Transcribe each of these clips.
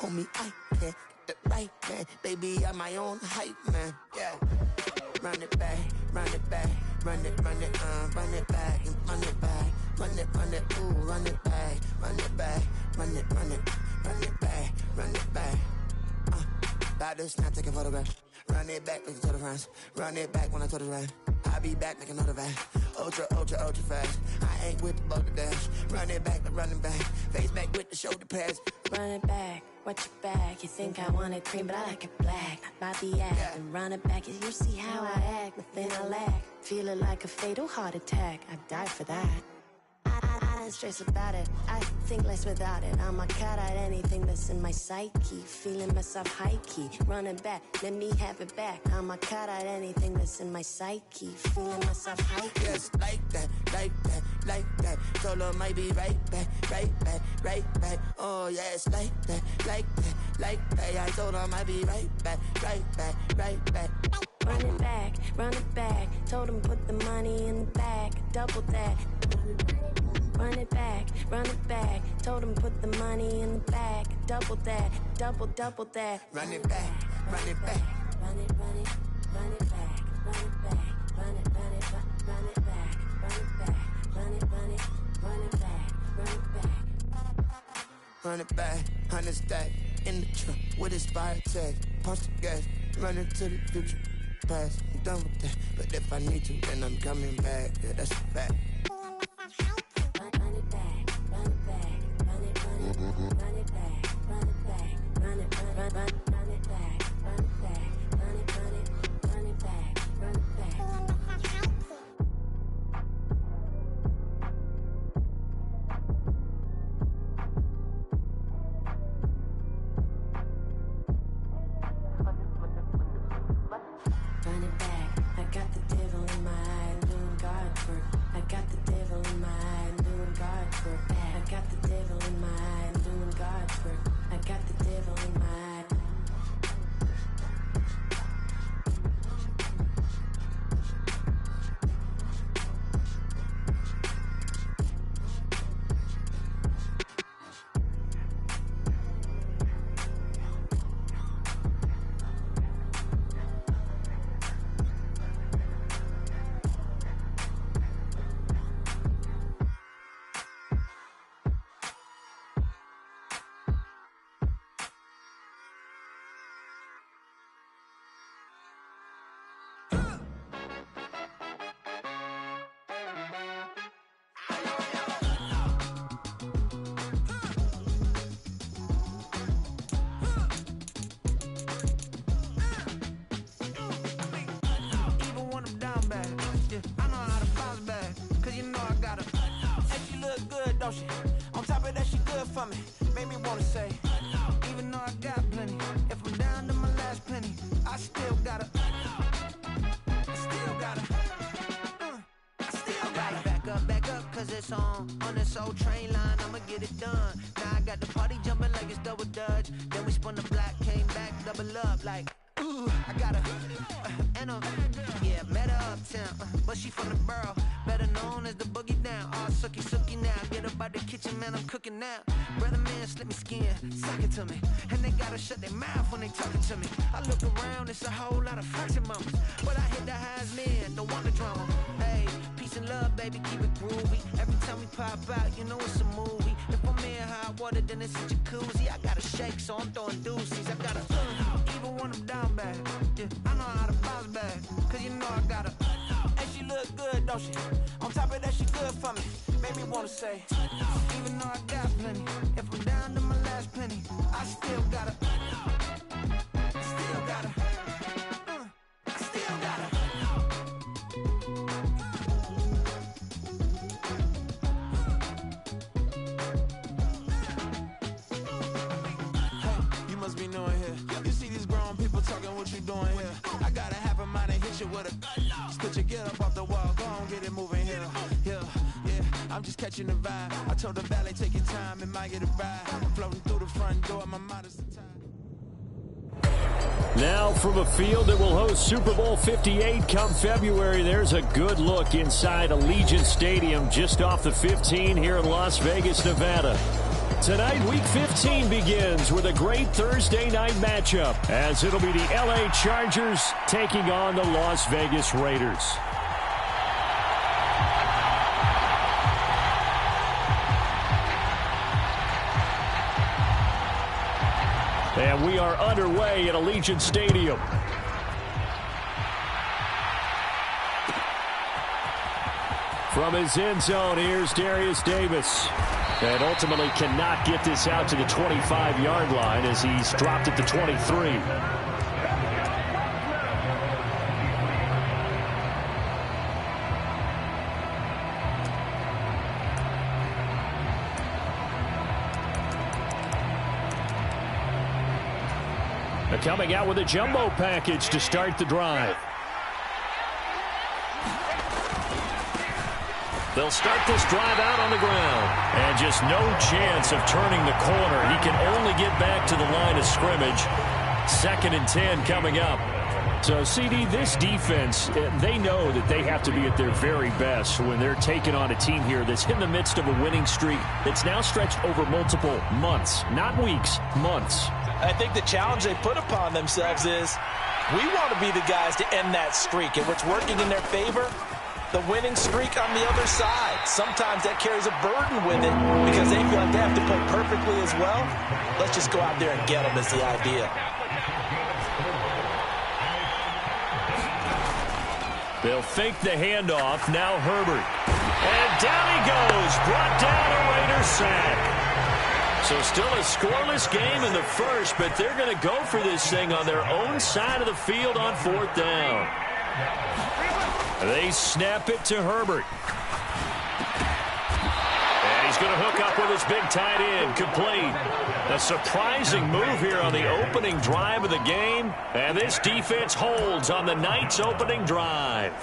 homie, I can't get the right man. Baby, I'm my own hype man, yeah. Run it back, run it back, run it back, and run it back, run it, ooh, run it back, run it back, run it back, run it back. About to snap, take a photograph. Run it back, make it to the friends. Run it back when I told it right. I'll be back, make another back. Ultra fast. I ain't with the boat to dash. Run it back, running back. Face back with the shoulder pads. Run it back, watch your back. You think I want it cream, but I like it black. About the act, yeah. And run it back. You see how I act, nothing I lack. Feel it like a fatal heart attack. I'd die for that. I don't stress about it, I think less without it. I'ma cut out anything that's in my psyche. Feeling myself high-key, running back, let me have it back. I'ma cut out anything that's in my psyche. Feeling myself high-key. Yes, like that, like that, like that. Solo might be right back, right back, right back. Oh yes, like that, like that, like that. I told her I might be right back, right back, right back. Run it back, told him put the money in the bag, double that. Run it back, told him put the money in the bag, double that, double that. Run it back, run it back. Run it back, run it back, run it back, run it back, run it back, run it back, run it back. Run it back, 100 stack, in the trunk, with expired tag. Punch the gas, run into the future, past. I'm done with that, but if I need to, then I'm coming back. Yeah, that's a fact. On top of that, she good for me. Made me wanna say, even though I got plenty, if I'm down to my last penny, I still gotta back up, cause it's on this old train line, I'ma get it done. Now I got the party jumping like it's double dutch. Then we spun the block, came back, double up like, ooh, I got her, and yeah, met her uptown, but she from the borough, better known as the boogie down. All sookie now, get up out the kitchen, man, I'm cooking now. Brother man, slip me skin, suck it to me, and they gotta shut their mouth when they talking to me. I look around, it's a whole lot of foxy mamas, but I hit the highs, man, don't want the drama. Hey, peace and love, baby, keep it groovy. Every time we pop out, you know it's a movie. If I'm in hot water, then it's a jacuzzi. I gotta shake, so I'm throwing deuces. I gotta, even when I'm down bad, yeah, I know how to bounce back, cause you know I gotta, and she look good, don't she? On top of that, she good for me. Made me wanna say, even though I got plenty, if I'm down to my last penny, I still gotta, I still gotta. Get up off the wall, go on, get it moving here. Yeah, I'm just catching the vibe. I told the valet, take your time, it might get a ride. I'm floating through the front door, my mind is the time. Now from a field that will host Super Bowl 58 come February, there's a good look inside Allegiant Stadium just off the 15 here in Las Vegas, Nevada. Tonight, Week 15 begins with a great Thursday night matchup, as it'll be the LA Chargers taking on the Las Vegas Raiders. And we are underway at Allegiant Stadium. From his end zone, here's Darius Davis. And ultimately cannot get this out to the 25-yard line as he's dropped at the 23. They're coming out with a jumbo package to start the drive. They'll start this drive out on the ground. And just no chance of turning the corner. He can only get back to the line of scrimmage. 2nd and 10 coming up. So, CD, this defense, they know that they have to be at their very best when they're taking on a team here that's in the midst of a winning streak that's now stretched over multiple months. Not weeks, months. I think the challenge they put upon themselves is we want to be the guys to end that streak. And what's working in their favor? The winning streak on the other side. Sometimes that carries a burden with it because they feel like they have to play perfectly as well. Let's just go out there and get them is the idea. They'll fake the handoff. Now Herbert. And down he goes. Brought down a Raider sack. So still a scoreless game in the first, but they're going to go for this thing on their own side of the field on 4th down. They snap it to Herbert. And he's going to hook up with his big tight end. Complete. A surprising move here on the opening drive of the game. And this defense holds on the night's opening drive.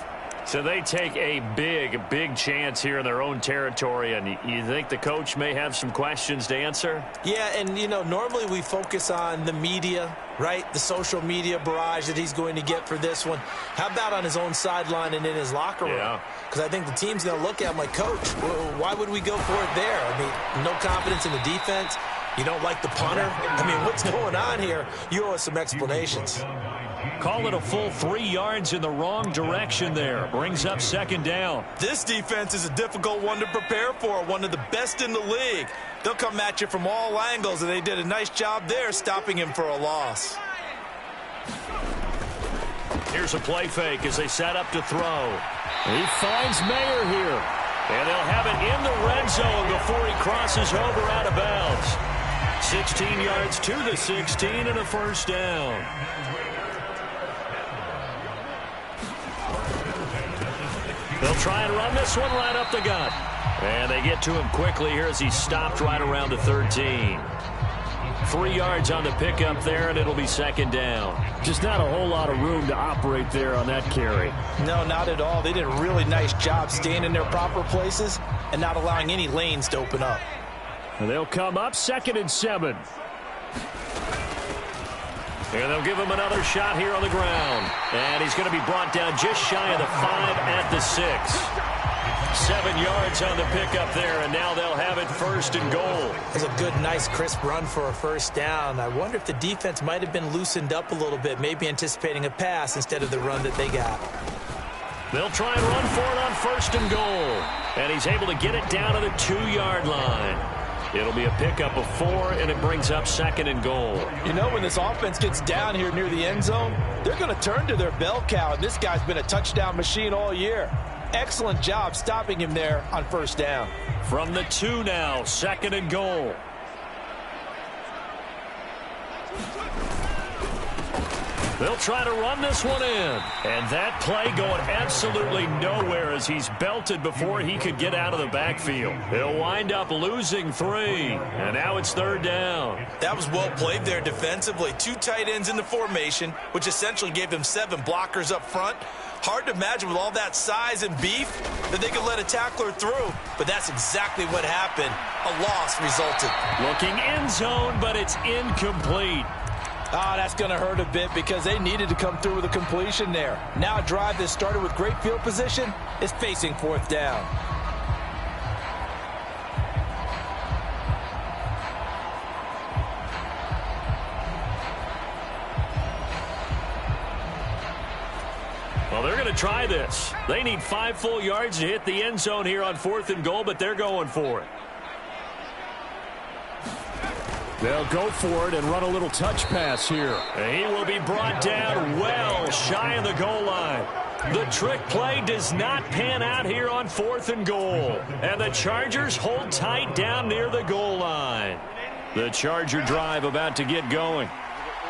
So they take a big chance here in their own territory. And you think the coach may have some questions to answer? Yeah, and, you know, normally we focus on the media, right? The social media barrage that he's going to get for this one. How about on his own sideline and in his locker room? Yeah. Because I think the team's going to look at him like, Coach, why would we go for it there? I mean, no confidence in the defense. You don't like the punter? I mean, what's going on here? You owe us some explanations. Call it a full 3 yards in the wrong direction there. Brings up 2nd down. This defense is a difficult one to prepare for, one of the best in the league. They'll come at you from all angles, and they did a nice job there stopping him for a loss. Here's a play fake as they set up to throw. He finds Mayer here. And they'll have it in the red zone before he crosses over out of bounds. 16 yards to the 16 and a 1st down. They'll try and run this one right up the gut. And they get to him quickly here as he stopped right around the 13. 3 yards on the pickup there, and it'll be 2nd down. Just not a whole lot of room to operate there on that carry. No, not at all. They did a really nice job staying in their proper places and not allowing any lanes to open up. And they'll come up 2nd and 7. And they'll give him another shot here on the ground. And he's going to be brought down just shy of the 5 at the 6. 7 yards on the pickup there, and now they'll have it 1st and goal. It's a good, nice, crisp run for a 1st down. I wonder if the defense might have been loosened up a little bit, maybe anticipating a pass instead of the run that they got. They'll try and run for it on 1st and goal. And he's able to get it down to the 2-yard line. It'll be a pickup of 4, and it brings up 2nd and goal. You know, when this offense gets down here near the end zone, they're going to turn to their bell cow, and this guy's been a touchdown machine all year. Excellent job stopping him there on 1st down. From the 2 now, 2nd and goal. They'll try to run this one in. And that play going absolutely nowhere as he's belted before he could get out of the backfield. They'll wind up losing 3. And now it's 3rd down. That was well played there defensively. 2 tight ends in the formation, which essentially gave them 7 blockers up front. Hard to imagine with all that size and beef that they could let a tackler through. But that's exactly what happened. A loss resulted. Looking end zone, but it's incomplete. That's going to hurt a bit because they needed to come through with a completion there. Now a drive that started with great field position is facing 4th down. Well, they're going to try this. They need 5 full yards to hit the end zone here on 4th and goal, but they're going for it. They'll go for it and run a little touch pass here. He will be brought down well shy of the goal line. The trick play does not pan out here on 4th and goal. And the Chargers hold tight down near the goal line. The Charger drive about to get going.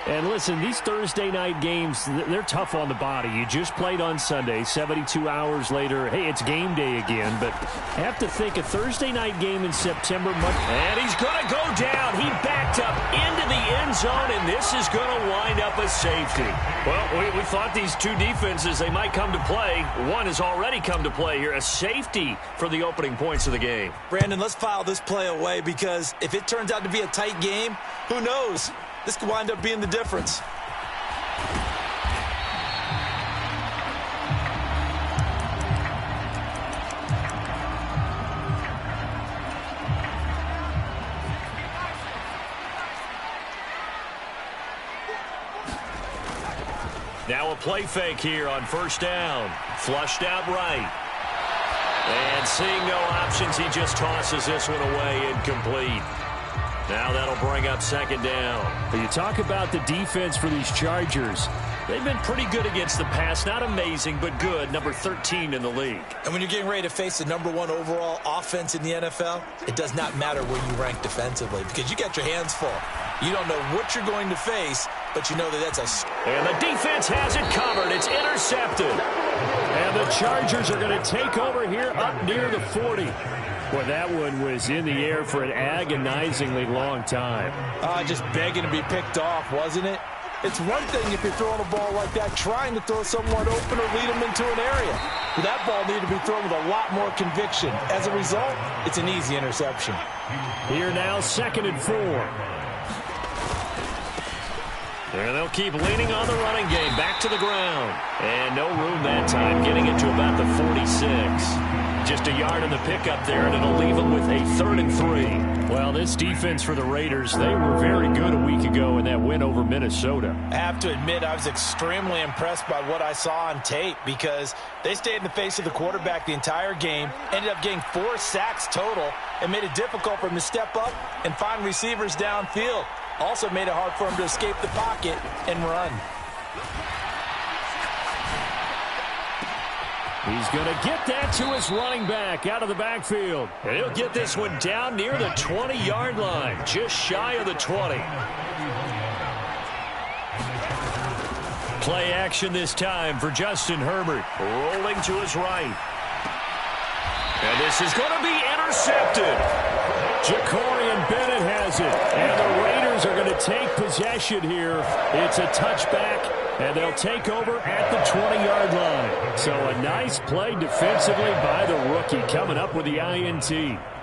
And listen, these Thursday night games, they're tough on the body. You just played on Sunday, 72 hours later. Hey, it's game day again, but I have to think a Thursday night game in September. And he's going to go down. He backed up into the end zone, and this is going to wind up a safety. Well, we thought these two defenses, they might come to play. One has already come to play here, a safety for the opening points of the game. Brandon, let's file this play away because if it turns out to be a tight game, who knows? This could wind up being the difference. Now a play fake here on 1st down. Flushed out right. And seeing no options, he just tosses this one away, incomplete. Now that'll bring up 2nd down. When you talk about the defense for these Chargers, they've been pretty good against the pass. Not amazing, but good. Number 13 in the league. And when you're getting ready to face the number 1 overall offense in the NFL, it does not matter where you rank defensively because you got your hands full. You don't know what you're going to face, but you know that that's a... And the defense has it covered. It's intercepted. And the Chargers are going to take over here up near the 40. Boy, that one was in the air for an agonizingly long time. Just begging to be picked off, wasn't it? It's one thing if you're throwing a ball like that, trying to throw someone open or lead them into an area. But that ball needed to be thrown with a lot more conviction. As a result, it's an easy interception. Here now, 2nd and 4. And they'll keep leaning on the running game. Back to the ground. And no room that time, getting it to about the 46. Just a yard in the pickup there, and it'll leave them with a 3rd and 3. Well, this defense for the Raiders, they were very good a week ago in that win over Minnesota. I have to admit, I was extremely impressed by what I saw on tape because they stayed in the face of the quarterback the entire game, ended up getting 4 sacks total, and made it difficult for him to step up and find receivers downfield. Also made it hard for him to escape the pocket and run. He's going to get that to his running back out of the backfield. And he'll get this one down near the 20-yard line, just shy of the 20. Play action this time for Justin Herbert. Rolling to his right. And this is going to be intercepted. Jacorian Bennett has it. And the Raiders are going to take possession here. It's a touchback. And they'll take over at the 20-yard line. So a nice play defensively by the rookie coming up with the INT.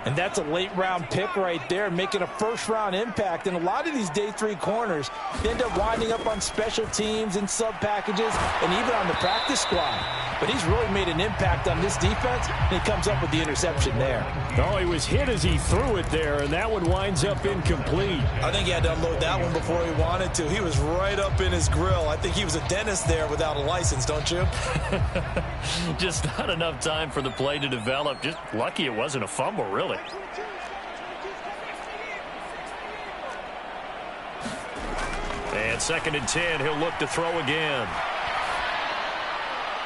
And that's a late-round pick right there, making a first-round impact. And a lot of these day 3 corners end up winding up on special teams and sub-packages and even on the practice squad. But he's really made an impact on this defense, and he comes up with the interception there. Oh, he was hit as he threw it there, and that one winds up incomplete. I think he had to unload that one before he wanted to. He was right up in his grill. I think he was a dentist there without a license, don't you? Just not enough time for the play to develop. Just lucky it wasn't a fumble, really. And 2nd and 10, he'll look to throw again.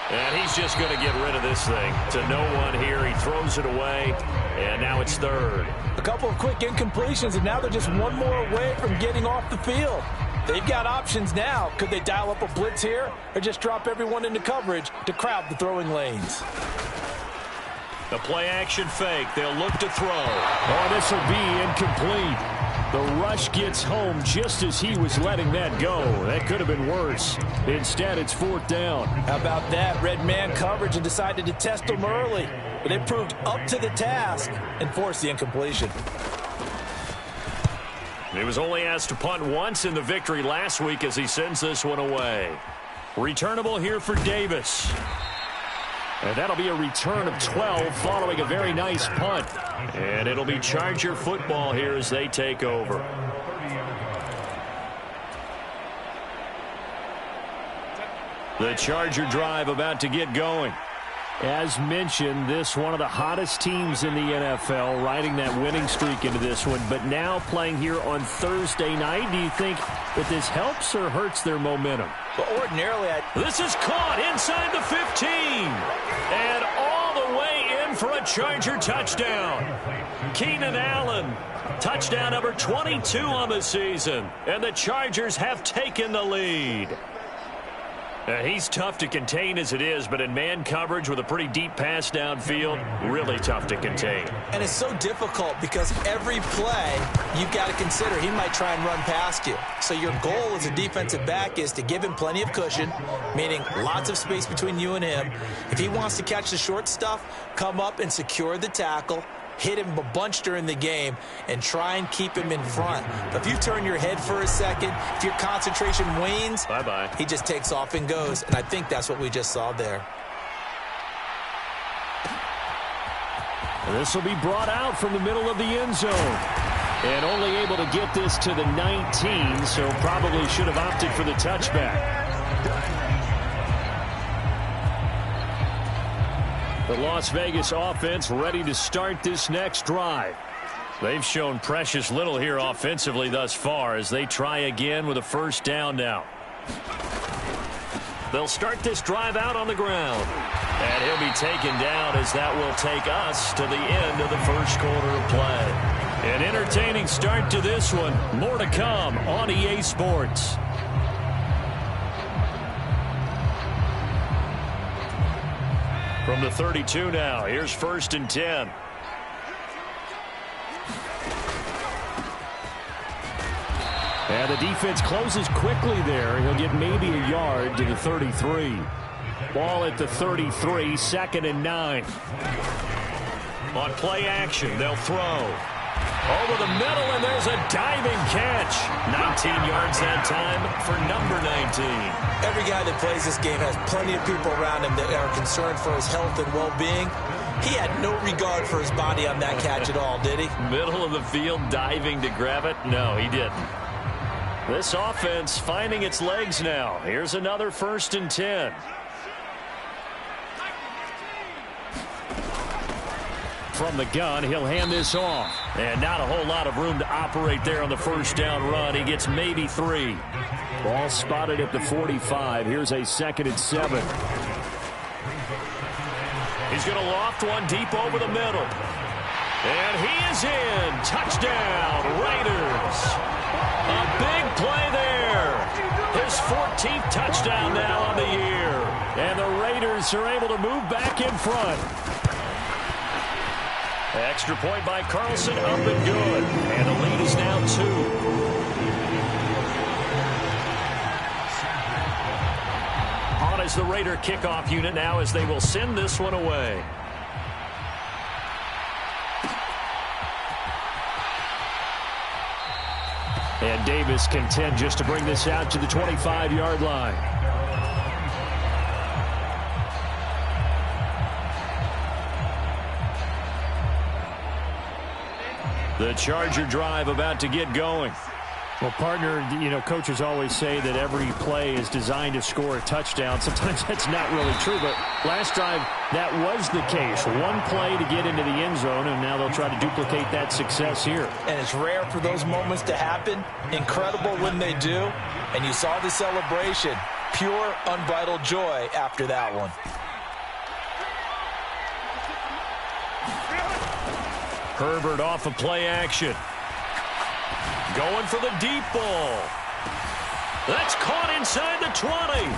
And he's just going to get rid of this thing to no one here. He throws it away, and now it's 3rd. A couple of quick incompletions, and now they're just one more away from getting off the field. They've got options now. Could they dial up a blitz here or just drop everyone into coverage to crowd the throwing lanes? The play-action fake. They'll look to throw. Oh, this will be incomplete. The rush gets home just as he was letting that go. That could have been worse. Instead, it's 4th down. How about that? Red man coverage and decided to test him early. But they proved up to the task and forced the incompletion. He was only asked to punt once in the victory last week as he sends this one away. Returnable here for Davis. And that'll be a return of 12 following a very nice punt. And it'll be Charger football here as they take over. The Charger drive about to get going. As mentioned, this one of the hottest teams in the NFL, riding that winning streak into this one, but now playing here on Thursday night. Do you think that this helps or hurts their momentum? But ordinarily, this is caught inside the 15. And all the way in for a Charger touchdown. Keenan Allen, touchdown number 22 on the season. And the Chargers have taken the lead. He's tough to contain as it is, but in man coverage with a pretty deep pass downfield, really tough to contain. And it's so difficult because every play you've got to consider he might try and run past you. So your goal as a defensive back is to give him plenty of cushion, meaning lots of space between you and him. If he wants to catch the short stuff, come up and secure the tackle, hit him a bunch during the game, and try and keep him in front. But if you turn your head for a second, if your concentration wanes, bye-bye. He just takes off and goes. And I think that's what we just saw there. This will be brought out from the middle of the end zone. And only able to get this to the 19, so probably should have opted for the touchback. The Las Vegas offense ready to start this next drive. They've shown precious little here offensively thus far as they try again with a first down now. They'll start this drive out on the ground. And he'll be taken down as that will take us to the end of the first quarter of play. An entertaining start to this one. More to come on EA Sports. From the 32 now, here's 1st and 10. And the defense closes quickly there. He'll get maybe a yard to the 33. Ball at the 33, 2nd and 9. On play action, they'll throw. Over the middle, and there's a diving catch. 19 yards that time for number 19. Every guy that plays this game has plenty of people around him that are concerned for his health and well-being. He had no regard for his body on that catch at all, did he? Middle of the field, diving to grab it? No, he didn't. This offense finding its legs now. Here's another 1st and 10. From the gun, he'll hand this off. And not a whole lot of room to operate there on the first down run. He gets maybe 3. Ball spotted at the 45. Here's a 2nd and 7. He's going to loft one deep over the middle. And he is in. Touchdown, Raiders. A big play there. His 14th touchdown now on the year. And the Raiders are able to move back in front. Extra point by Carlson, up and good. And the lead is now 2. On is the Raider kickoff unit now as they will send this one away. And Davis content just to bring this out to the 25-yard line. The Charger drive about to get going. Well, partner, you know, coaches always say that every play is designed to score a touchdown. Sometimes that's not really true, but last drive, that was the case. One play to get into the end zone, and now they'll try to duplicate that success here. And it's rare for those moments to happen. Incredible when they do. And you saw the celebration. Pure, unbridled joy after that one. Herbert off of play action. Going for the deep ball. That's caught inside the 20.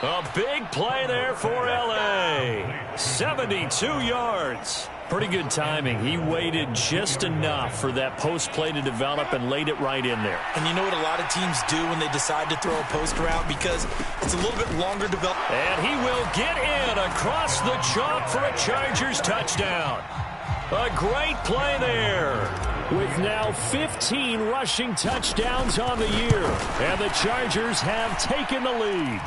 A big play there for L.A. 72 yards. Pretty good timing. He waited just enough for that post play to develop and laid it right in there. And you know what a lot of teams do when they decide to throw a post route? Because it's a little bit longer develop. And he will get in across the chalk for a Chargers touchdown. A great play there. With now 15 rushing touchdowns on the year. And the Chargers have taken the lead.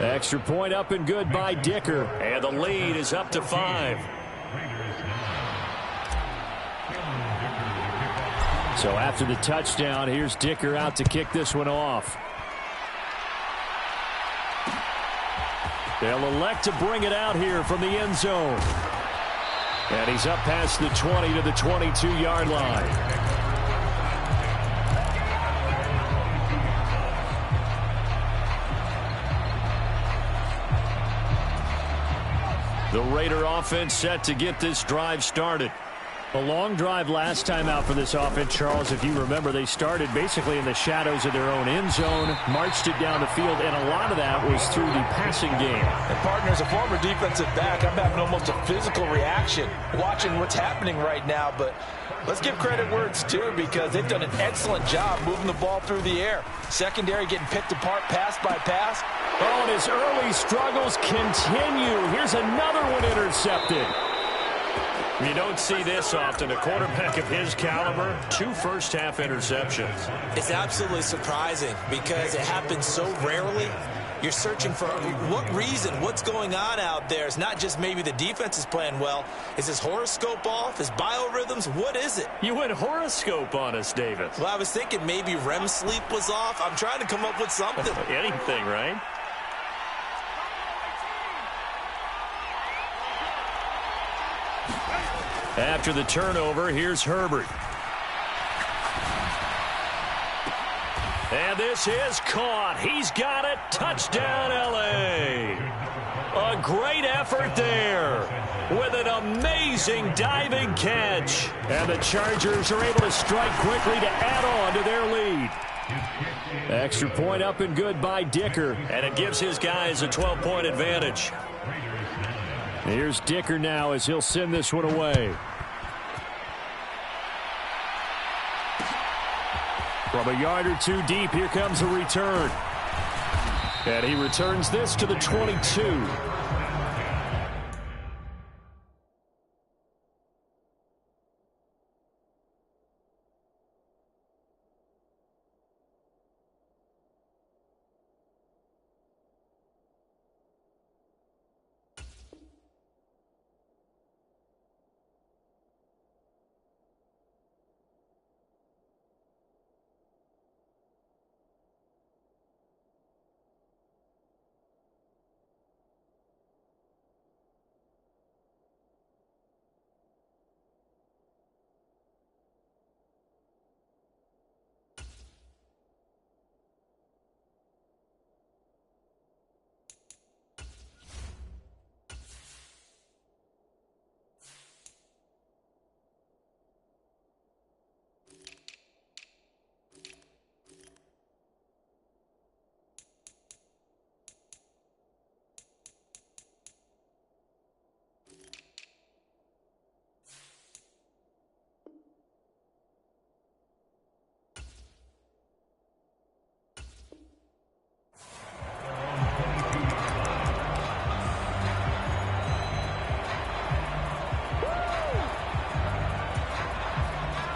Extra point up and good by Dicker. And the lead is up to 5. So after the touchdown, here's Dicker out to kick this one off. They'll elect to bring it out here from the end zone. And he's up past the 20 to the 22-yard line. The Raider offense set to get this drive started. A long drive last time out for this offense, Charles. If you remember, they started basically in the shadows of their own end zone, marched it down the field, and a lot of that was through the passing game. And partner, as a former defensive back, I'm having almost a physical reaction watching what's happening right now. But let's give credit where it's due, because they've done an excellent job moving the ball through the air. Secondary getting picked apart pass by pass. Oh, and his early struggles continue. Here's another one intercepted. You don't see this often. A quarterback of his caliber, 2 first-half interceptions. It's absolutely surprising because it happens so rarely. You're searching for what reason, what's going on out there. It's not just maybe the defense is playing well. Is his horoscope off? His biorhythms? What is it? You went horoscope on us, David. Well, I was thinking maybe REM sleep was off. I'm trying to come up with something. Anything, right? After the turnover, here's Herbert. And this is caught. He's got it. Touchdown, L.A. A great effort there with an amazing diving catch. And the Chargers are able to strike quickly to add on to their lead. Extra point up and good by Dicker. And it gives his guys a 12-point advantage. Here's Dicker now as he'll send this one away. From a yard or two deep, here comes a return. And he returns this to the 22.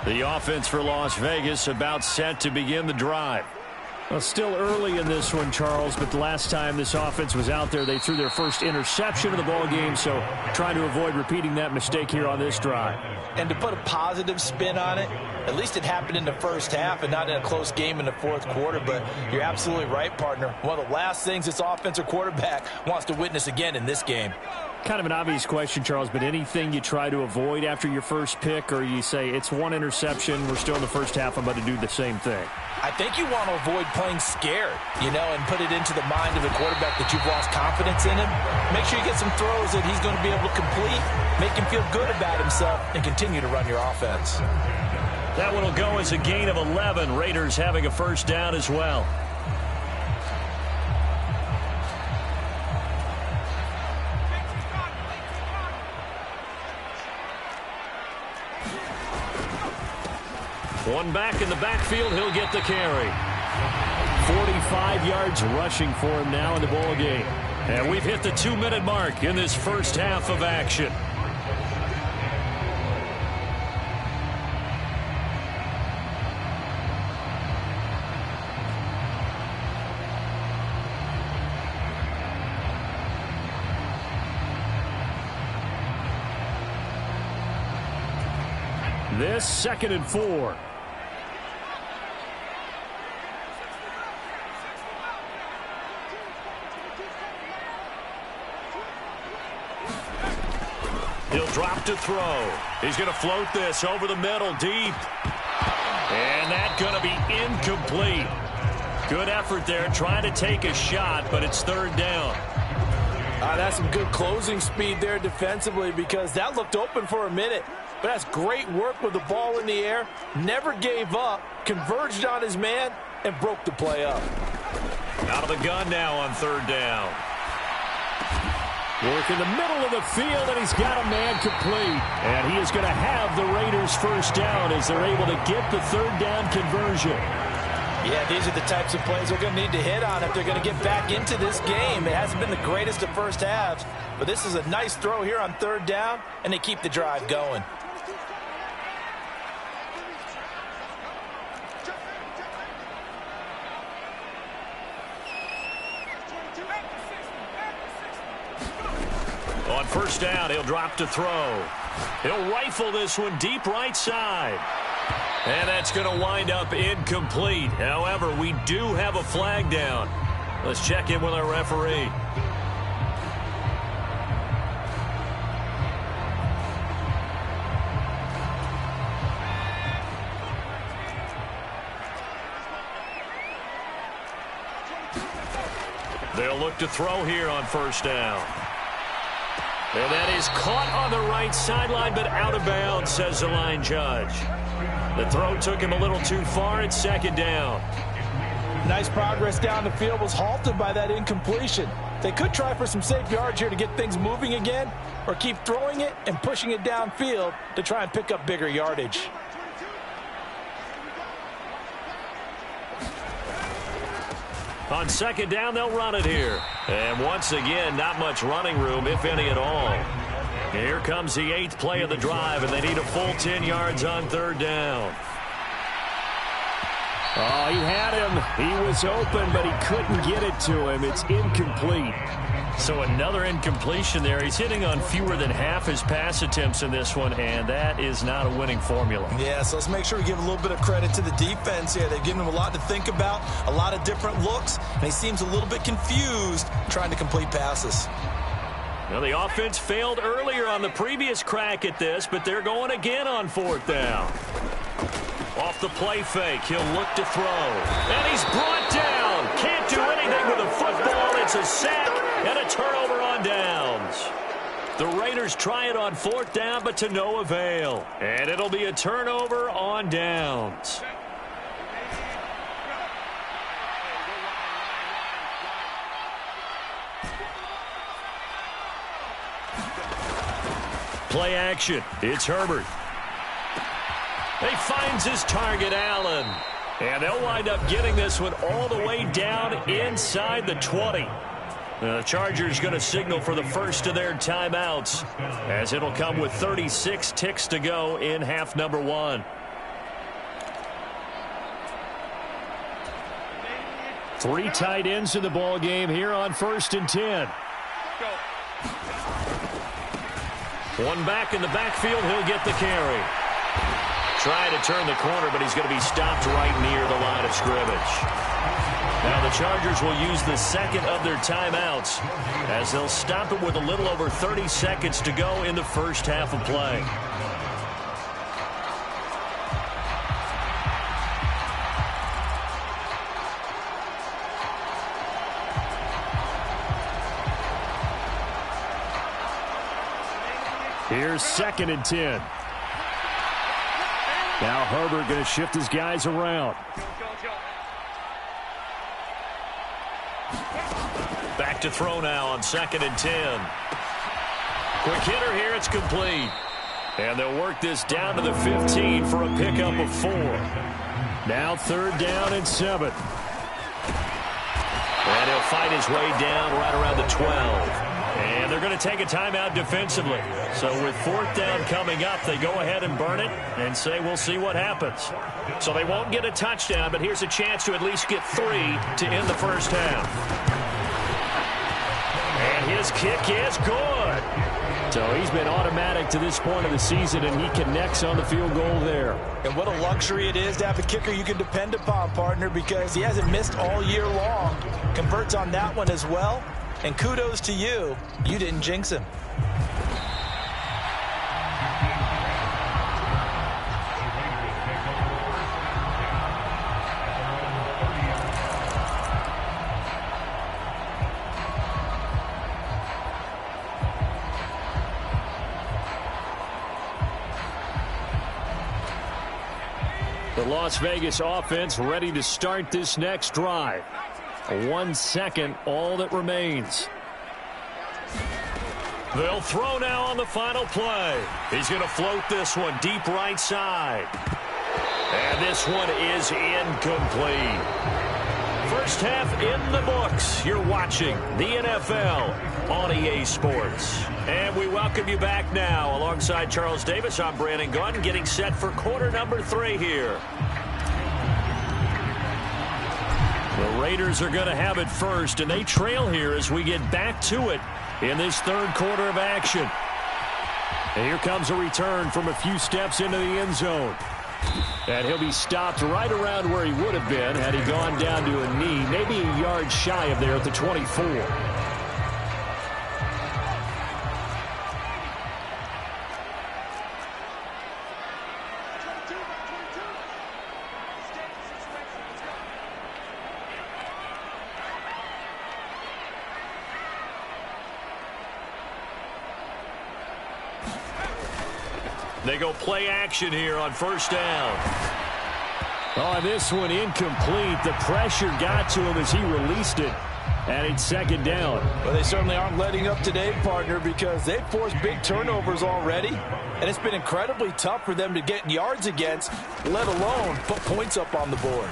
The offense for Las Vegas about set to begin the drive. Well, still early in this one, Charles, but the last time this offense was out there, they threw their first interception of the ball game, so trying to avoid repeating that mistake here on this drive. And to put a positive spin on it, at least it happened in the first half and not in a close game in the fourth quarter, but you're absolutely right, partner. One of the last things this offensive quarterback wants to witness again in this game. Kind of an obvious question, Charles, but anything you try to avoid after your first pick, or you say it's one interception, we're still in the first half, I'm about to do the same thing? I think you want to avoid playing scared, and put it into the mind of the quarterback that you've lost confidence in him. Make sure you get some throws that he's going to be able to complete, make him feel good about himself, and continue to run your offense. That one will go as a gain of 11. Raiders having a first down as well. One back in the backfield, he'll get the carry. 45 yards rushing for him now in the ball game. And we've hit the 2-minute mark in this first half of action. This 2nd and 4. He'll drop to throw. He's going to float this over the middle, deep. And that's going to be incomplete. Good effort there, trying to take a shot, but it's third down. That's some good closing speed there defensively, because that looked open for a minute. But that's great work with the ball in the air. Never gave up, converged on his man, and broke the play up. Out of the gun now on third down. Work in the middle of the field, and he's got a man complete. And he is going to have the Raiders first down as they're able to get the third down conversion. Yeah, these are the types of plays they're going to need to hit on if they're going to get back into this game. It hasn't been the greatest of first halves, but this is a nice throw here on third down, and they keep the drive going. On first down, he'll drop to throw. He'll rifle this one deep right side. And that's going to wind up incomplete. However, we do have a flag down. Let's check in with our referee. They'll look to throw here on first down. And that is caught on the right sideline, but out of bounds, says the line judge. The throw took him a little too far. It's second down. Nice progress down the field, was halted by that incompletion. They could try for some safe yards here to get things moving again, or keep throwing it and pushing it downfield to try and pick up bigger yardage. On second down, they'll run it here. And once again, not much running room, if any at all. Here comes the 8th play of the drive, and they need a full 10 yards on third down. Oh, he had him. He was open, but he couldn't get it to him. It's incomplete. So another incompletion there. He's hitting on fewer than half his pass attempts in this one, and that is not a winning formula. Yeah, so let's make sure we give a little bit of credit to the defense here. They've given him a lot to think about, a lot of different looks, and he seems a little bit confused trying to complete passes. Well, the offense failed earlier on the previous crack at this, but they're going again on fourth down. Off the play fake, he'll look to throw. And he's brought down. Can't do anything with a football. It's a sack and a turnover on downs. The Raiders try it on fourth down, but to no avail. And it'll be a turnover on downs. Play action. It's Herbert. He finds his target, Allen. And they'll wind up getting this one all the way down inside the 20. The Chargers going to signal for the first of their timeouts, as it'll come with 36 ticks to go in half number one. Three tight ends in the ball game here on 1st and 10. One back in the backfield, he'll get the carry. Trying to turn the corner, but he's going to be stopped right near the line of scrimmage. Now the Chargers will use the second of their timeouts, as they'll stop it with a little over 30 seconds to go in the first half of play. Here's 2nd and 10. Now Herbert going to shift his guys around. Back to throw now on 2nd and 10. Quick hitter here, it's complete. And they'll work this down to the 15 for a pickup of 4. Now 3rd down and 7. And he'll fight his way down right around the 12. And they're going to take a timeout defensively. So with 4th down coming up, they go ahead and burn it and say we'll see what happens. So they won't get a touchdown, but here's a chance to at least get 3 to end the first half. And his kick is good. So he's been automatic to this point of the season, and he connects on the field goal there. And what a luxury it is to have a kicker you can depend upon, partner, because he hasn't missed all year long. Converts on that one as well. And kudos to you. You didn't jinx him. Las Vegas offense ready to start this next drive. 1 second, all that remains. They'll throw now on the final play. He's going to float this one deep right side. And this one is incomplete. First half in the books. You're watching the NFL on EA Sports. And we welcome you back now. Alongside Charles Davis, I'm Brandon Gunn, getting set for quarter number 3 here. The Raiders are going to have it first, and they trail here as we get back to it in this third quarter of action. And here comes a return from a few steps into the end zone. And he'll be stopped right around where he would have been had he gone down to a knee, maybe a yard shy of there at the 24. They go play action here on first down. Oh, this one incomplete. The pressure got to him as he released it. And it's second down. Well, they certainly aren't letting up today, partner, because they've forced big turnovers already. And it's been incredibly tough for them to get yards against, let alone put points up on the board.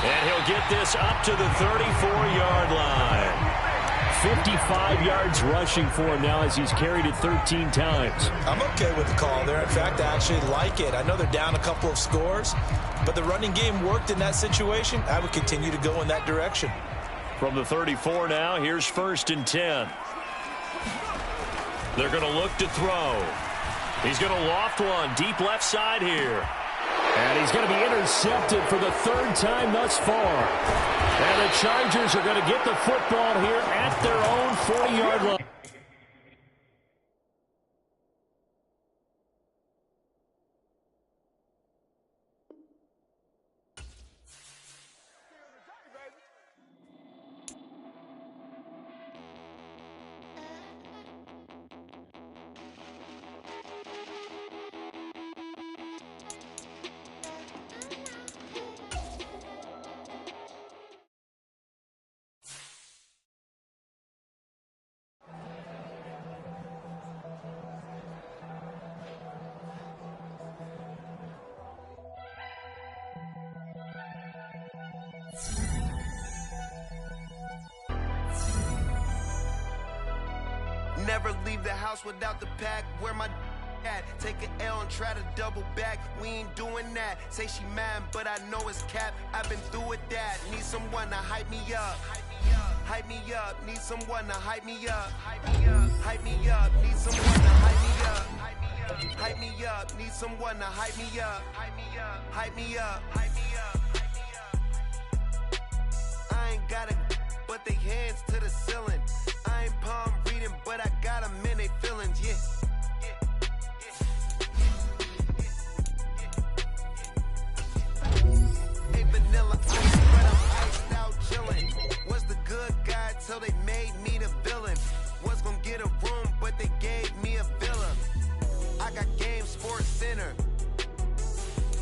And he'll get this up to the 34-yard line. 55 yards rushing for him now as he's carried it 13 times. I'm okay with the call there. In fact, I actually like it. I know they're down a couple of scores, but the running game worked in that situation. I would continue to go in that direction. From the 34 now, here's first and 10. They're going to look to throw. He's going to loft one deep left side here. And he's going to be intercepted for the third time thus far. And the Chargers are going to get the football here at their own 40-yard line. Never leave the house without the pack. Where my at? Take an L and try to double back. We ain't doing that. Say she mad, but I know it's cap. I've been through with that. Need someone to hype me up. Hype me up. Need someone to hype me up. Hype me up. Need someone to hype me up. Hype me up. Need someone to hype me up. Hype me up. Hype me up. I ain't got it, but they hands to the ceiling. I ain't palm reading, but I got them in they feelings, yeah. Hey, vanilla ice, but I'm iced out chillin'. Was the good guy till they made me the villain. Was gonna get a room, but they gave me a villa. I got game Sports Center.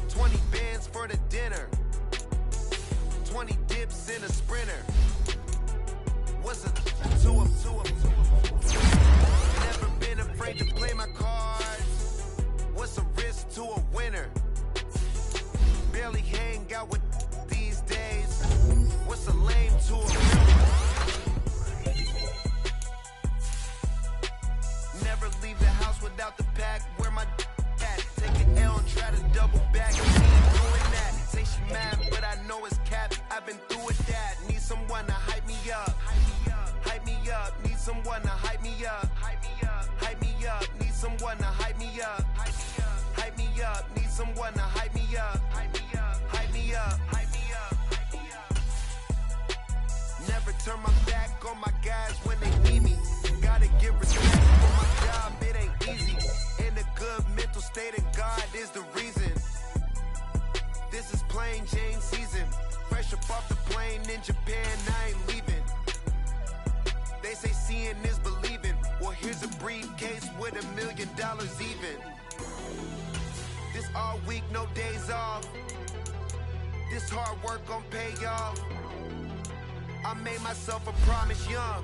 20 bands for the dinner. 20 dips in a sprinter. What's a two up? Never been afraid to play my cards. What's a risk to a winner? Barely hang out with these days. What's a lame to a real one? Never leave the house without the pack. Where my at? Take an L and try to double back. She ain't doing that. Say she mad, but I know it's cap. I've been through with that. Need someone to hype me up. Hype me up, need someone to hype me up. Hype me up, hype me up, need someone to hype me up. Hype me up, need someone to hype me up. Hype me up, hype me up, hype me up, hype me up. Never turn my back on my guys when they need me. Gotta give respect for my job, it ain't easy. In a good mental state of God is the reason. This is plain Jane season. Fresh up off the plane in Japan, I ain't leaving. They say seeing is believing. Well, here's a briefcase with $1 million even. This all week, no days off. This hard work gon' pay off. I made myself a promise young.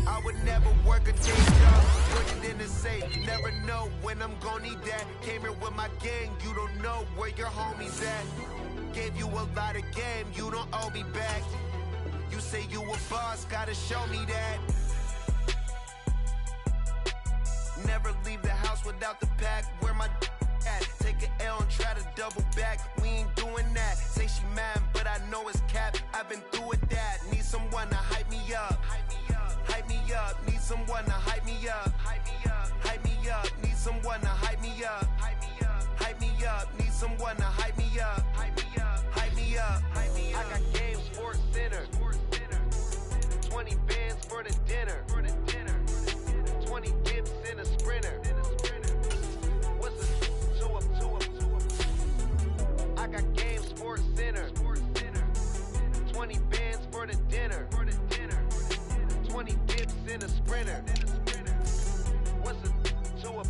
I would never work a day job. Put it in the safe, never know when I'm gon' need that. Came here with my gang, you don't know where your homies at. Gave you a lot of game, you don't owe me back. You say you a boss, gotta show me that. Never leave the house without the pack. Where my at? Take an L and try to double back. We ain't doing that. Say she mad, but I know it's cap. I've been through with that. Need someone to hype me up. Hype me up. Need someone to hype me up. Hype me up. Need someone to hype me up. Hype me up. Need someone to hype me up. Hype me up. I got game, Sports Center. 20 bands for the dinner. 20 dips in a sprinter. What's a 2 up? I got game, Sports Center. 20 bands for the dinner. 20 dips in a sprinter. What's a 2 up?